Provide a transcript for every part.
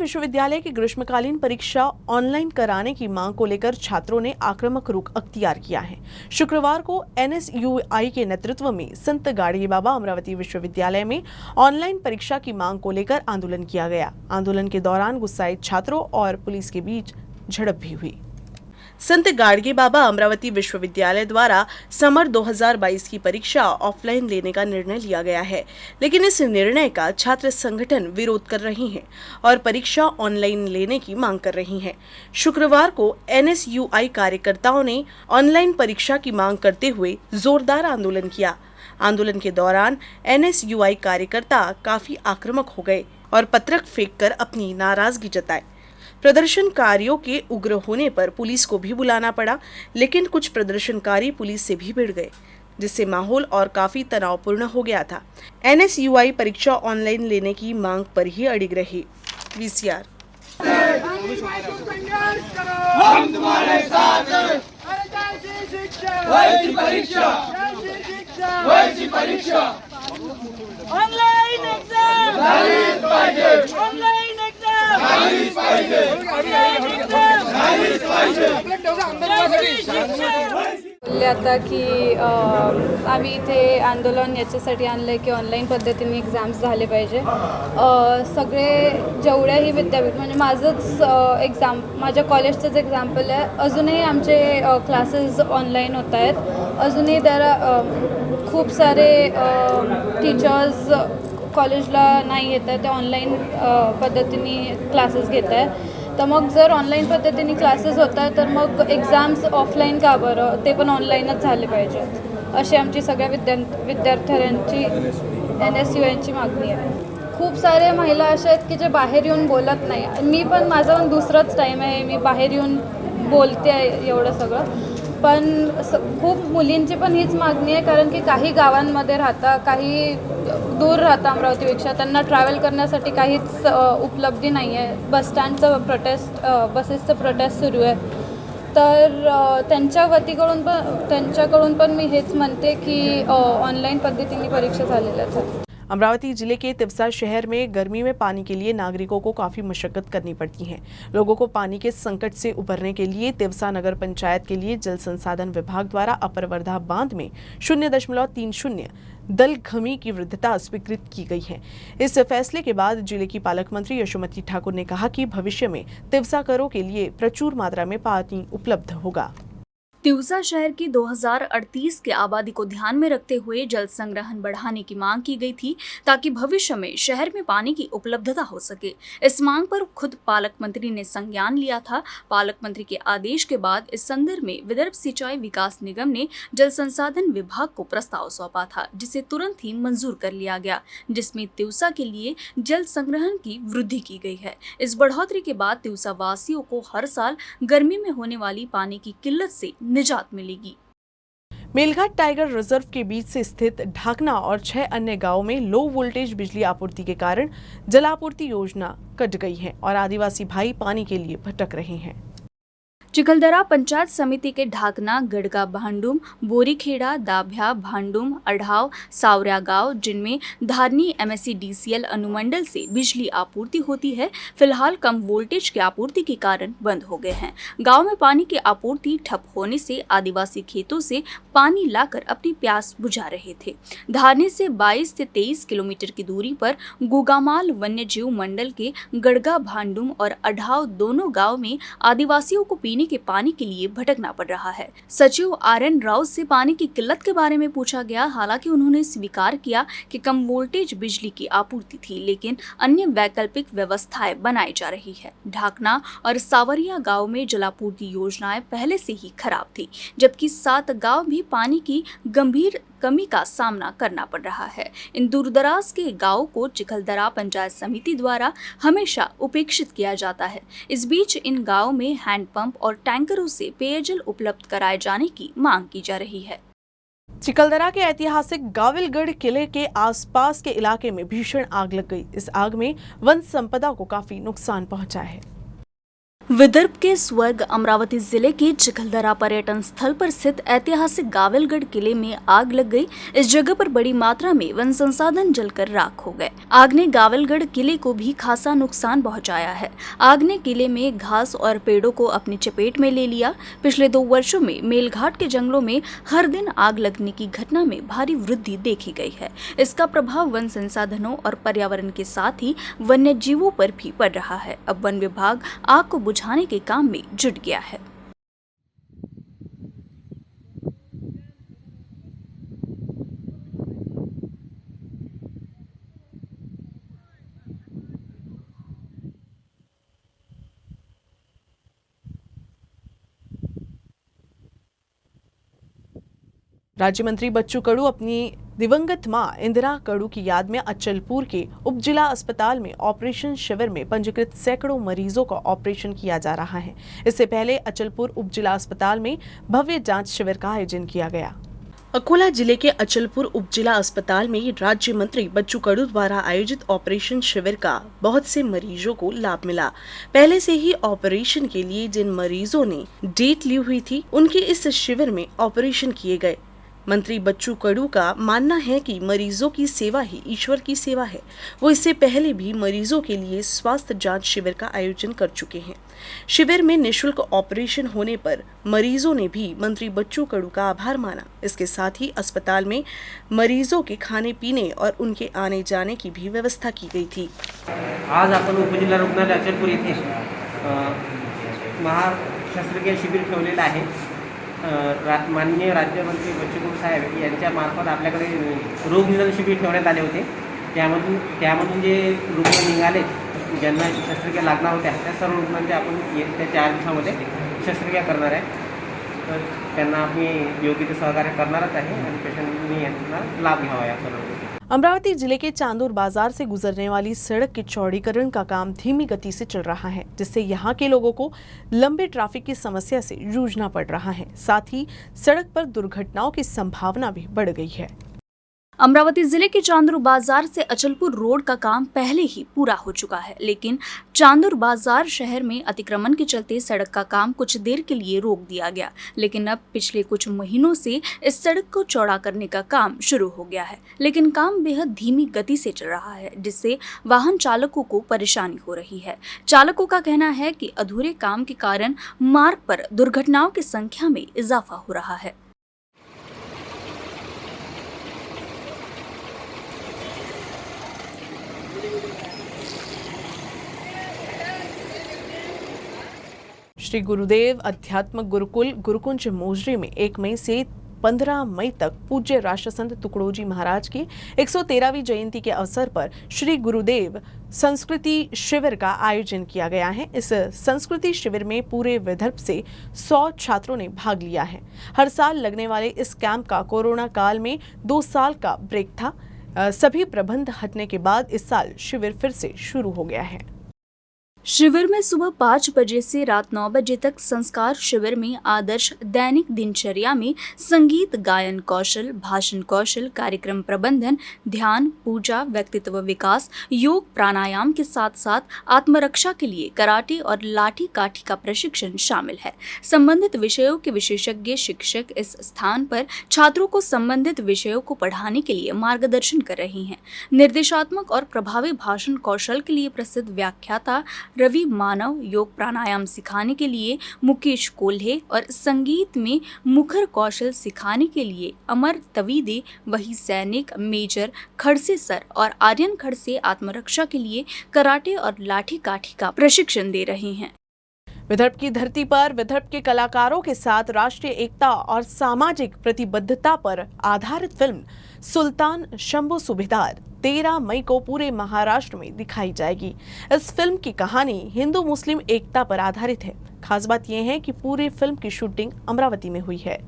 विश्वविद्यालय की ग्रीष्मकालीन परीक्षा ऑनलाइन कराने की मांग को लेकर छात्रों ने आक्रामक रुख अख्तियार किया है। शुक्रवार को एनएसयूआई के नेतृत्व में संत गाडगे बाबा अमरावती विश्वविद्यालय में ऑनलाइन परीक्षा की मांग को लेकर आंदोलन किया गया। आंदोलन के दौरान गुस्साए छात्रों और पुलिस के बीच झड़प भी हुई। संत गाडगे बाबा अमरावती विश्वविद्यालय द्वारा समर 2022 की परीक्षा ऑफलाइन लेने का निर्णय लिया गया है, लेकिन इस निर्णय का छात्र संगठन विरोध कर रहे हैं और परीक्षा ऑनलाइन लेने की मांग कर रही हैं। शुक्रवार को एनएसयूआई कार्यकर्ताओं ने ऑनलाइन परीक्षा की मांग करते हुए जोरदार आंदोलन किया। आंदोलन के दौरान एनएसयूआई कार्यकर्ता काफी आक्रामक हो गए और पत्रक फेंककर अपनी नाराजगी जताई। प्रदर्शनकारियों के उग्र होने पर पुलिस को भी बुलाना पड़ा, लेकिन कुछ प्रदर्शनकारी पुलिस से भी भिड़ गए, जिससे माहौल और काफी तनावपूर्ण हो गया था। एनएसयूआई परीक्षा ऑनलाइन लेने की मांग पर ही अड़िग रही। वीसीआर। हम तुम्हारे साथ हैं। परीक्षा ऑनलाइन एग्जाम झालीच पाहिजे। ऑनलाइन एग्जाम झालीच पाहिजे। झालीच पाहिजे। बोलले आता की आम्ही इथे आंदोलन याच्यासाठी आणलं की ऑनलाईन पद्धतीने एक्झाम्स झाले पाहिजे। सगळे जेवढ्याही विद्यापीठ म्हणजे माझंच माझ्या कॉलेजचंच एक्झाम्पल आहे। अजूनही आमचे क्लासेस ऑनलाईन होत आहेत। अजूनही खूप सारे टीचर्स कॉलेजला नाही येत आहेत, ते ऑनलाईन पद्धतीने क्लासेस घेत आहेत। तर मग जर ऑनलाईन पद्धतीने क्लासेस होतात तर मग एक्झाम्स ऑफलाईन का बरं, ते पण ऑनलाईनच झाले पाहिजेत अशी आमची सगळ्या विद्यार्थ्यांची एनएसयूआयची मागणी आहे। खूप सारे महिला अशा आहेत की जे बाहेर येऊन बोलत नाही। मी पण माझा पण दुसराच टाईम आहे, मी बाहेर येऊन बोलते आहे एवढं सगळं। पण खूप मुलींची पण हीच मागणी आहे, कारण की काही गावांमध्ये राहता, काही दूर राहता अमरावतीपेक्षा, त्यांना ट्रॅव्हल करण्यासाठी काहीच उपलब्धी नाही आहे। बसेसचं प्रोटेस्ट सुरू आहे। तर त्यांच्याकडून पण मी हेच म्हणते की ऑनलाईन पद्धतीने परीक्षा झालेल्या आहेत। अमरावती जिले के तिवसा शहर में गर्मी में पानी के लिए नागरिकों को काफी मशक्कत करनी पड़ती है। लोगों को पानी के संकट से उबरने के लिए तिवसा नगर पंचायत के लिए जल संसाधन विभाग द्वारा अपर वर्धा बांध में 0.30 दल घमी की वृद्धता स्वीकृत की गई है। इस फैसले के बाद जिले की पालक मंत्री यशोमती ठाकुर ने कहा कि भविष्य में तिवसाकरों के लिए प्रचुर मात्रा में पानी उपलब्ध होगा। तिवसा शहर की 2038 की आबादी को ध्यान में रखते हुए जल संग्रहण बढ़ाने की मांग की गई थी, ताकि भविष्य में शहर में पानी की उपलब्धता हो सके। इस मांग पर खुद पालक मंत्री ने संज्ञान लिया था। पालक मंत्री के आदेश के बाद इस संदर्भ में विदर्भ सिंचाई विकास निगम ने जल संसाधन विभाग को प्रस्ताव सौंपा था, जिसे तुरंत ही मंजूर कर लिया गया, जिसमें तिवसा के लिए जल संग्रहण की वृद्धि की गई है। इस बढ़ोतरी के बाद तिवसा वासियों को हर साल गर्मी में होने वाली पानी की किल्लत से निजात मिलेगी। मेलघाट टाइगर रिजर्व के बीच से स्थित ढाकना और 6 अन्य गांवों में लो वोल्टेज बिजली आपूर्ति के कारण जलापूर्ति योजना कट गई है और आदिवासी भाई पानी के लिए भटक रहे हैं। चिखलदरा पंचायत समिति के ढाकना, गड़गा, भांडुम, बोरीखेड़ा, दाभ्या, भांडुम, अढ़ाव, सावरा गांव, जिनमें धारनी एमएससीडीसीएल अनुमंडल से बिजली आपूर्ति होती है, फिलहाल कम वोल्टेज की आपूर्ति के कारण बंद हो गए हैं। गांव में पानी की आपूर्ति ठप होने से आदिवासी खेतों से पानी लाकर अपनी प्यास बुझा रहे थे। धारनी से 22 से 23 किलोमीटर की दूरी पर गुगामाल वन्यजीव मंडल के गड़गा, भांडुम और अढ़ाव दोनों गाँव में आदिवासियों को पीने के पानी के लिए भटकना पड़ रहा है। सचिव आरएन राव से पानी की किल्लत के बारे में पूछा गया। हालांकि उन्होंने स्वीकार किया कि कम वोल्टेज बिजली की आपूर्ति थी, लेकिन अन्य वैकल्पिक व्यवस्थाएं बनाई जा रही है। ढाकना और सावरिया गांव में जलापूर्ति योजनाएं पहले से ही खराब थी, जबकि 7 गांव भी पानी की गंभीर कमी का सामना करना पड़ रहा है। इन दूरदराज के गांव को चिखलदरा पंचायत समिति द्वारा हमेशा उपेक्षित किया जाता है। इस बीच इन गांवों में हैंडपंप और टैंकरों से पेयजल उपलब्ध कराए जाने की मांग की जा रही है। चिखलदरा के ऐतिहासिक गाविलगढ़ किले के आसपास के इलाके में भीषण आग लग गई। इस आग में वन संपदा को काफी नुकसान पहुंचा है। विदर्भ के स्वर्ग अमरावती जिले के चिखलदरा पर्यटन स्थल पर स्थित ऐतिहासिक गावलगढ़ किले में आग लग गई। इस जगह पर बड़ी मात्रा में वन संसाधन जलकर राख हो गए। आग ने गावलगढ़ किले को भी खासा नुकसान पहुंचाया है। आग ने किले में घास और पेड़ों को अपनी चपेट में ले लिया। पिछले 2 वर्षों में मेलघाट के जंगलों में हर दिन आग लगने की घटना में भारी वृद्धि देखी गई है। इसका प्रभाव वन संसाधनों और पर्यावरण के साथ ही वन्य जीवों पर भी पड़ रहा है। अब वन विभाग आग को बुझाने के काम में जुट गया है। राज्य मंत्री बच्चू कडू अपनी दिवंगत मां इंदिरा कडू की याद में अचलपुर के उपजिला अस्पताल में ऑपरेशन शिविर में पंजीकृत सैकड़ों मरीजों का ऑपरेशन किया जा रहा है। इससे पहले अचलपुर उपजिला अस्पताल में भव्य जांच शिविर का आयोजन किया गया। अकोला जिले के अचलपुर उपजिला अस्पताल में राज्य मंत्री बच्चू कडू द्वारा आयोजित ऑपरेशन शिविर का बहुत से मरीजों को लाभ मिला। पहले से ही ऑपरेशन के लिए जिन मरीजों ने डेट ली हुई थी, उनके इस शिविर में ऑपरेशन किए गए। मंत्री बच्चू कडू का मानना है कि मरीजों की सेवा ही ईश्वर की सेवा है। वो इससे पहले भी मरीजों के लिए स्वास्थ्य जांच शिविर का आयोजन कर चुके हैं। शिविर में निःशुल्क ऑपरेशन होने पर मरीजों ने भी मंत्री बच्चू कडू का आभार माना। इसके साथ ही अस्पताल में मरीजों के खाने पीने और उनके आने जाने की भी व्यवस्था की गई थी। आज आपण उपजिल्हा रुग्णालय अचलपूर येथे महाशस्त्रक्रिया शिबिर ठेवलेलं आहे। माननीय राज्यमंत्री बच्चू कडू साहेब यांच्या मार्फत आपल्याकडे रोग निदान शिबिर ठेवण्यात आले होते। त्यामधून जे रुग्ण निघाले ज्यांना शस्त्रक्रिया लागणार होत्या त्या सर्व रुग्णांचे आपण येत्या 4 दिवसामध्ये शस्त्रक्रिया करणार आहे। तर त्यांना आम्ही योग्य ते सहकार्य करणारच आहे आणि पेशंटनी यांना लाभ घ्यावा या सर्व। अमरावती जिले के चांदूर बाजार से गुजरने वाली सड़क के चौड़ीकरण का काम धीमी गति से चल रहा है, जिससे यहाँ के लोगों को लंबे ट्रैफिक की समस्या से जूझना पड़ रहा है। साथ ही सड़क पर दुर्घटनाओं की संभावना भी बढ़ गई है। अमरावती जिले के चांदूर बाजार से अचलपुर रोड का काम पहले ही पूरा हो चुका है, लेकिन चांदूर बाजार शहर में अतिक्रमण के चलते सड़क का काम कुछ देर के लिए रोक दिया गया। लेकिन अब पिछले कुछ महीनों से इस सड़क को चौड़ा करने का काम शुरू हो गया है, लेकिन काम बेहद धीमी गति से चल रहा है, जिससे वाहन चालकों को परेशानी हो रही है। चालकों का कहना है कि अधूरे काम के कारण मार्ग पर दुर्घटनाओं की संख्या में इजाफा हो रहा है। श्री गुरुदेव अध्यात्मक गुरुकुल गुरुकुंज मोजरी में 1 मई से 15 मई तक पूज्य राष्ट्रसंत तुकडोजी महाराज की 113वीं जयंती के अवसर पर श्री गुरुदेव संस्कृति शिविर का आयोजन किया गया है। इस संस्कृति शिविर में पूरे विदर्भ से 100 छात्रों ने भाग लिया है। हर साल लगने वाले इस कैंप का कोरोना काल में 2 साल का ब्रेक था। सभी प्रबंध हटने के बाद इस साल शिविर फिर से शुरू हो गया है। शिविर में सुबह 5 बजे से रात 9 बजे तक संस्कार शिविर में आदर्श दैनिक दिनचर्या में संगीत, गायन कौशल, भाषण कौशल, कार्यक्रम प्रबंधन, ध्यान, पूजा, व्यक्तित्व विकास, योग, प्राणायाम के साथ साथ आत्मरक्षा के लिए कराटे और लाठी काठी का प्रशिक्षण शामिल है। संबंधित विषयों के विशेषज्ञ शिक्षक इस स्थान पर छात्रों को संबंधित विषयों को पढ़ाने के लिए मार्गदर्शन कर रही हैं। निर्देशात्मक और प्रभावी भाषण कौशल के लिए प्रसिद्ध व्याख्याता रवि मानव, योग प्राणायाम सिखाने के लिए मुकेश कोल्हे और संगीत में मुखर कौशल सिखाने के लिए अमर तवीदे, वही सैनिक मेजर खड़से सर और आर्यन खड़से आत्मरक्षा के लिए कराटे और लाठी काठी का प्रशिक्षण दे रहे हैं। विदर्भ की धरती पर विदर्भ के कलाकारों के साथ राष्ट्रीय एकता और सामाजिक प्रतिबद्धता पर आधारित फिल्म सुल्तान शंभू सूबेदार 13 मई को पूरे महाराष्ट्र में दिखाई जाएगी। इस फिल्म की कहानी हिंदू मुस्लिम एकता पर आधारित है। खास बात यह है कि पूरी फिल्म की शूटिंग अमरावती में हुई है।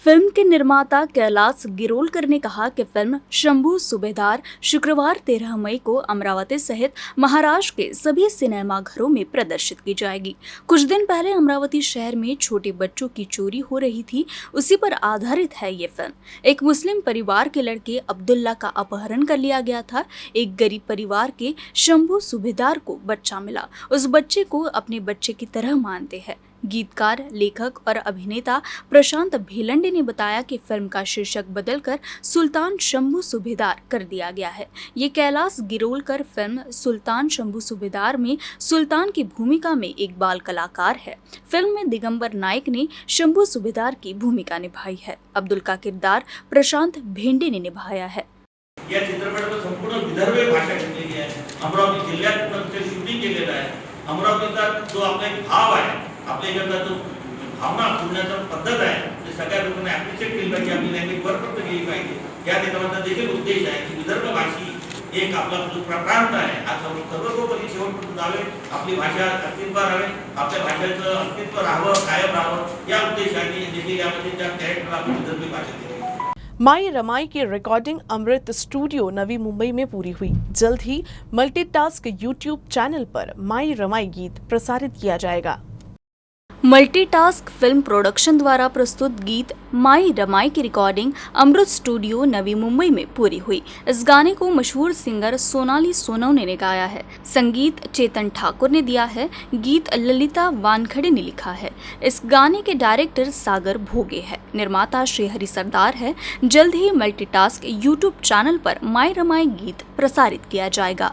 फिल्म के निर्माता कैलाश गिरोलकर ने कहा कि फिल्म शंभू सूबेदार शुक्रवार 13 मई को अमरावती सहित महाराष्ट्र के सभी सिनेमाघरों में प्रदर्शित की जाएगी। कुछ दिन पहले अमरावती शहर में छोटे बच्चों की चोरी हो रही थी, उसी पर आधारित है ये फिल्म। एक मुस्लिम परिवार के लड़के अब्दुल्ला का अपहरण कर लिया गया था। एक गरीब परिवार के शंभू सूबेदार को बच्चा मिला। उस बच्चे को अपने बच्चे की तरह मानते हैं। गीतकार, लेखक और अभिनेता प्रशांत भेलंडे ने बताया कि फिल्म का शीर्षक बदलकर सुल्तान शंभू सूबेदार कर दिया गया है। ये कैलाश गिरोलकर फिल्म सुल्तान शंभू सूबेदार में सुल्तान की भूमिका में एक बाल कलाकार है। फिल्म में दिगंबर नायक ने शंभू सूबेदार की भूमिका निभाई है। अब्दुल का किरदार प्रशांत भेंडे ने निभाया है। या चित्रपटात संपूर्ण विदर्भ भाषा घेतलेली आहे। अमरावती जिल्ह्यात पण शूटिंग केलेलं आहे। अमरावतीचा जो आपला एक भाव आहे, आपल्या इकडचा जो भावना फुलण्याचा पद्धत आहे, ते सगळ्या लोकांनी ॲप्रिशिएट केली पाहिजे, आपली लँग्वेज वरपर्यंत गेली पाहिजे। या त्याच्यामध्ये देखील उद्देश आहे की विदर्भ भाषी एक आपला जो प्रांत आहे हा सर्वतोपरी शेवटपर्यंत जावे, आपली भाषा अस्तित्वात राहावे, आपल्या भाषेचं अस्तित्व राहावं, कायम राहावं, या उद्देशाने देखील यामध्ये त्या कॅरेक्टर आपण विदर्भी भाषेत दिली। माई रमाई की रिकॉर्डिंग अमृत स्टूडियो नवी मुंबई में पूरी हुई। जल्द ही मल्टीटास्क यूट्यूब चैनल पर माई रमाई गीत प्रसारित किया जाएगा। मल्टीटास्क फिल्म प्रोडक्शन द्वारा प्रस्तुत गीत माई रमाई की रिकॉर्डिंग अमृत स्टूडियो नवी मुंबई में पूरी हुई। इस गाने को मशहूर सिंगर सोनाली सोनवणे ने गाया है। संगीत चेतन ठाकुर ने दिया है। गीत ललिता वानखड़े ने लिखा है। इस गाने के डायरेक्टर सागर भोगे है। निर्माता श्रीहरि सरदार है। जल्द ही मल्टीटास्क यूट्यूब चैनल पर माई रमाई गीत प्रसारित किया जाएगा।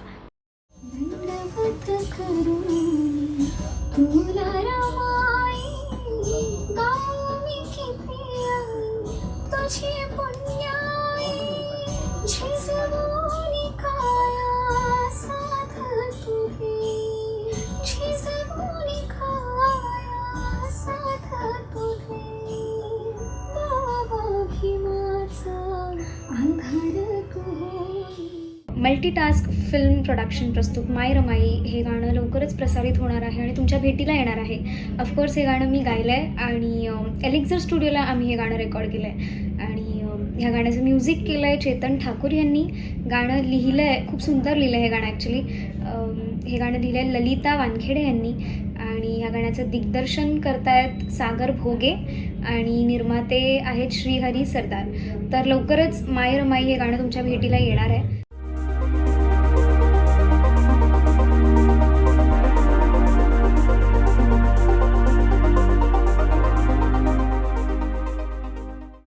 मल्टीटास्क फिल्म प्रोडक्शन प्रस्तुत माई रमाई हे गाणं लवकरच प्रसारित होणार आहे आणि तुमच्या भेटीला येणार आहे। ऑफकोर्स हे गाणं मी गायलं आहे आणि एलिक्झर स्टुडिओला आम्ही हे गाणं रेकॉर्ड केलं आहे आणि ह्या गाण्याचं म्युझिक केलं आहे चेतन ठाकूर यांनी। गाणं लिहिलं आहे, खूप सुंदर लिहिलं आहे हे गाणं ॲक्च्युली। हे गाणं लिहिलं आहे ललिता वानखेडे यांनी आणि ह्या गाण्याचं दिग्दर्शन करतायत सागर भोगे आणि निर्माते आहेत श्रीहरी सरदार। तर लवकरच माई रमाई हे गाणं तुमच्या भेटीला येणार आहे।